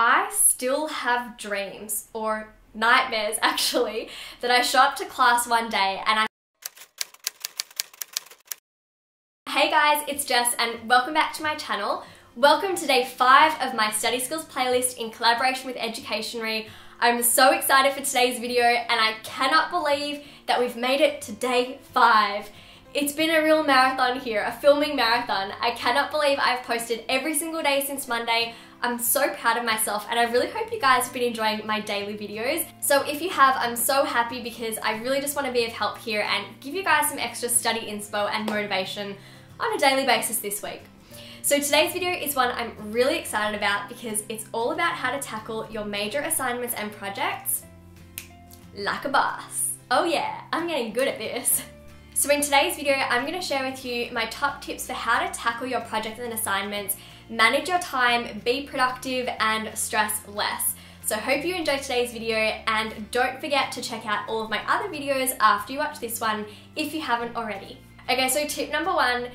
I still have dreams, or nightmares actually, that I show up to class one day and Hey guys, it's Jess and welcome back to my channel. Welcome to day 5 of my study skills playlist in collaboration with Educationary. I'm so excited for today's video and I cannot believe that we've made it to day 5. It's been a real marathon here, a filming marathon. I cannot believe I've posted every single day since Monday. I'm so proud of myself and I really hope you guys have been enjoying my daily videos. So if you have, I'm so happy because I really just want to be of help here and give you guys some extra study inspo and motivation on a daily basis this week. So today's video is one I'm really excited about because it's all about how to tackle your major assignments and projects like a boss. Oh yeah, I'm getting good at this. So in today's video, I'm going to share with you my top tips for how to tackle your projects and assignments, manage your time, be productive, and stress less. So hope you enjoyed today's video and don't forget to check out all of my other videos after you watch this one if you haven't already. Okay, so tip number 1,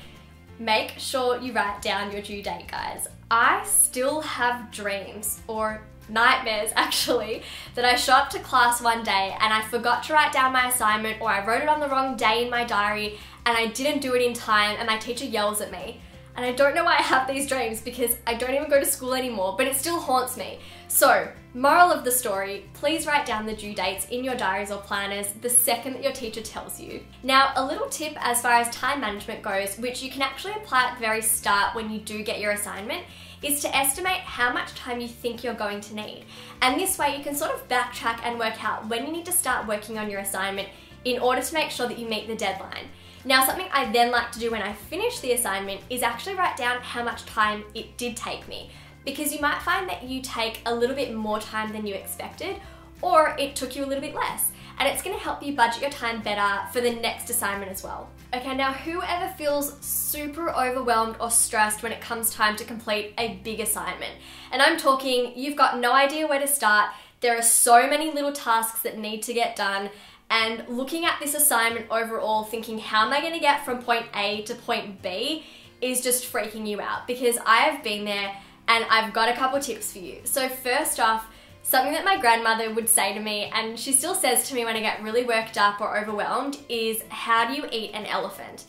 make sure you write down your due date, guys. I still have dreams, or nightmares actually, that I show up to class one day and I forgot to write down my assignment, or I wrote it on the wrong day in my diary and I didn't do it in time and my teacher yells at me. And I don't know why I have these dreams because I don't even go to school anymore, but it still haunts me. So, moral of the story, please write down the due dates in your diaries or planners the second that your teacher tells you. Now, a little tip as far as time management goes, which you can actually apply at the very start when you do get your assignment, is to estimate how much time you think you're going to need. And this way you can sort of backtrack and work out when you need to start working on your assignment in order to make sure that you meet the deadline. Now, something I then like to do when I finish the assignment is actually write down how much time it did take me, because you might find that you take a little bit more time than you expected, or it took you a little bit less, and it's going to help you budget your time better for the next assignment as well. Okay, now whoever feels super overwhelmed or stressed when it comes time to complete a big assignment, and I'm talking you've got no idea where to start, there are so many little tasks that need to get done, and looking at this assignment overall thinking how am I going to get from point A to point B is just freaking you out, because I have been there and I've got a couple tips for you. So first off, something that my grandmother would say to me, and she still says to me when I get really worked up or overwhelmed, is how do you eat an elephant?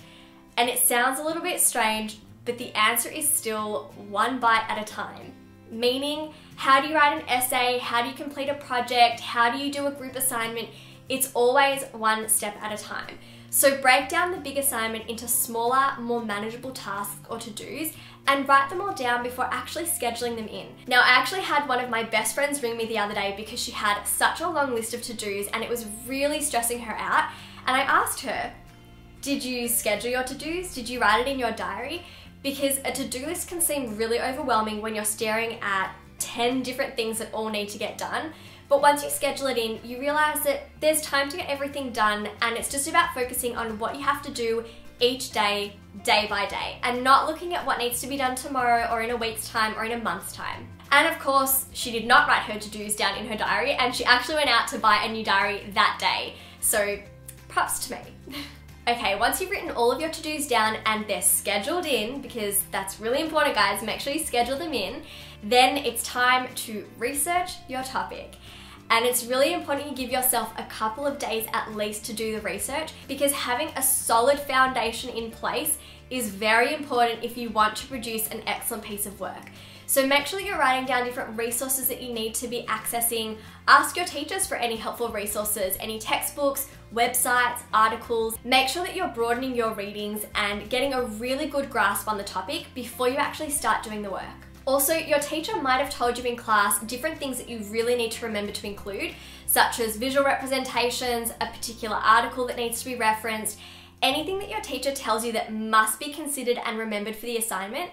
And it sounds a little bit strange, but the answer is still one bite at a time. Meaning, how do you write an essay? How do you complete a project? How do you do a group assignment? It's always one step at a time. So break down the big assignment into smaller, more manageable tasks or to-dos and write them all down before actually scheduling them in. Now, I actually had one of my best friends ring me the other day because she had such a long list of to-dos and it was really stressing her out. And I asked her, did you schedule your to-dos? Did you write it in your diary? Because a to-do list can seem really overwhelming when you're staring at 10 different things that all need to get done. But once you schedule it in, you realize that there's time to get everything done and it's just about focusing on what you have to do each day, day by day, and not looking at what needs to be done tomorrow or in a week's time or in a month's time. And of course, she did not write her to-dos down in her diary and she actually went out to buy a new diary that day. So props to me. Okay, once you've written all of your to-dos down and they're scheduled in, because that's really important guys, make sure you schedule them in, then it's time to research your topic. And it's really important you give yourself a couple of days at least to do the research, because having a solid foundation in place is very important if you want to produce an excellent piece of work. So make sure that you're writing down different resources that you need to be accessing. Ask your teachers for any helpful resources, any textbooks, websites, articles. Make sure that you're broadening your readings and getting a really good grasp on the topic before you actually start doing the work. Also, your teacher might have told you in class different things that you really need to remember to include, such as visual representations, a particular article that needs to be referenced, anything that your teacher tells you that must be considered and remembered for the assignment.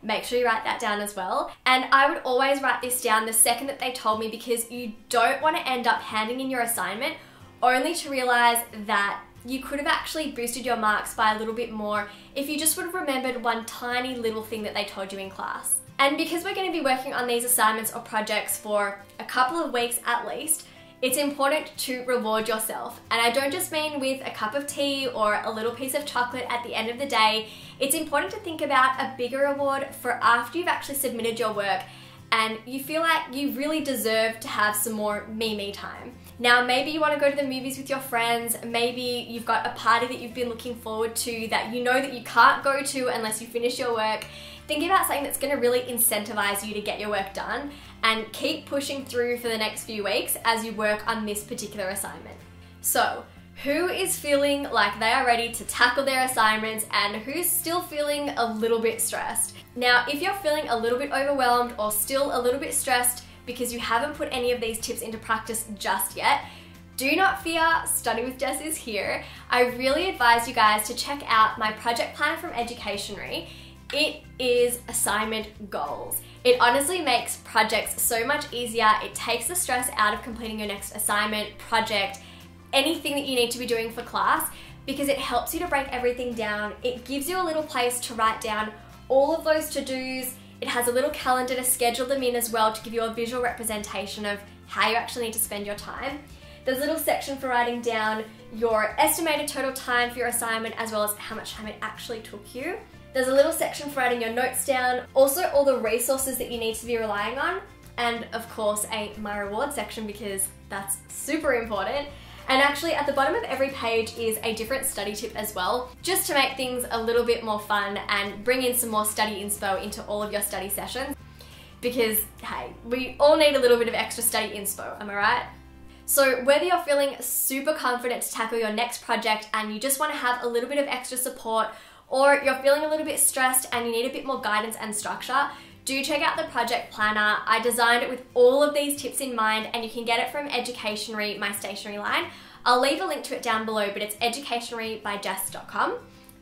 Make sure you write that down as well. And I would always write this down the second that they told me, because you don't want to end up handing in your assignment only to realize that you could have actually boosted your marks by a little bit more if you just would have remembered one tiny little thing that they told you in class. And because we're going to be working on these assignments or projects for a couple of weeks at least, it's important to reward yourself. And I don't just mean with a cup of tea or a little piece of chocolate at the end of the day. It's important to think about a bigger reward for after you've actually submitted your work and you feel like you really deserve to have some more me time. Now, maybe you want to go to the movies with your friends, maybe you've got a party that you've been looking forward to that you know that you can't go to unless you finish your work. Think about something that's going to really incentivize you to get your work done and keep pushing through for the next few weeks as you work on this particular assignment. So, who is feeling like they are ready to tackle their assignments and who's still feeling a little bit stressed? Now, if you're feeling a little bit overwhelmed or still a little bit stressed because you haven't put any of these tips into practice just yet, do not fear, Study with Jess is here. I really advise you guys to check out my project planner from Educationary. It is assignment goals. It honestly makes projects so much easier. It takes the stress out of completing your next assignment, project, anything that you need to be doing for class, because it helps you to break everything down. It gives you a little place to write down all of those to-dos. It has a little calendar to schedule them in as well to give you a visual representation of how you actually need to spend your time. There's a little section for writing down your estimated total time for your assignment as well as how much time it actually took you. There's a little section for writing your notes down, also all the resources that you need to be relying on, and of course a my reward section because that's super important. And actually at the bottom of every page is a different study tip as well, just to make things a little bit more fun and bring in some more study inspo into all of your study sessions. Because hey, we all need a little bit of extra study inspo, am I right? So whether you're feeling super confident to tackle your next project and you just want to have a little bit of extra support, or you're feeling a little bit stressed and you need a bit more guidance and structure, do check out the project planner. I designed it with all of these tips in mind and you can get it from Educationary, my stationery line. I'll leave a link to it down below, but it's educationarybydjess.com.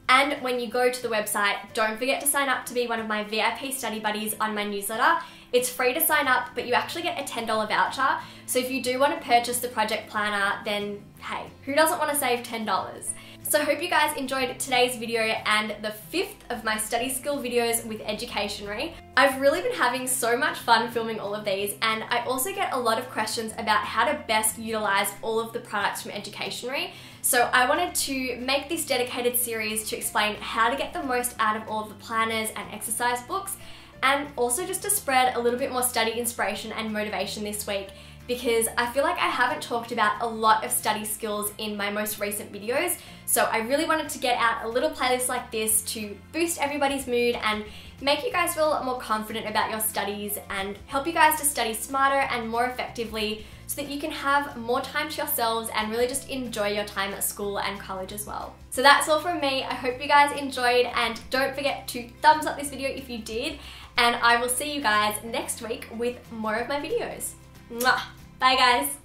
And when you go to the website, don't forget to sign up to be one of my VIP study buddies on my newsletter. It's free to sign up, but you actually get a $10 voucher. So if you do want to purchase the project planner, then hey, who doesn't want to save $10? So I hope you guys enjoyed today's video and the 5th of my study skill videos with Educationary. I've really been having so much fun filming all of these, and I also get a lot of questions about how to best utilize all of the products from Educationary. So I wanted to make this dedicated series to explain how to get the most out of all of the planners and exercise books, and also just to spread a little bit more study inspiration and motivation this week, because I feel like I haven't talked about a lot of study skills in my most recent videos. So I really wanted to get out a little playlist like this to boost everybody's mood and make you guys feel a lot more confident about your studies and help you guys to study smarter and more effectively so that you can have more time to yourselves and really just enjoy your time at school and college as well. So that's all from me. I hope you guys enjoyed, and don't forget to thumbs up this video if you did, and I will see you guys next week with more of my videos. Mwah! Bye guys!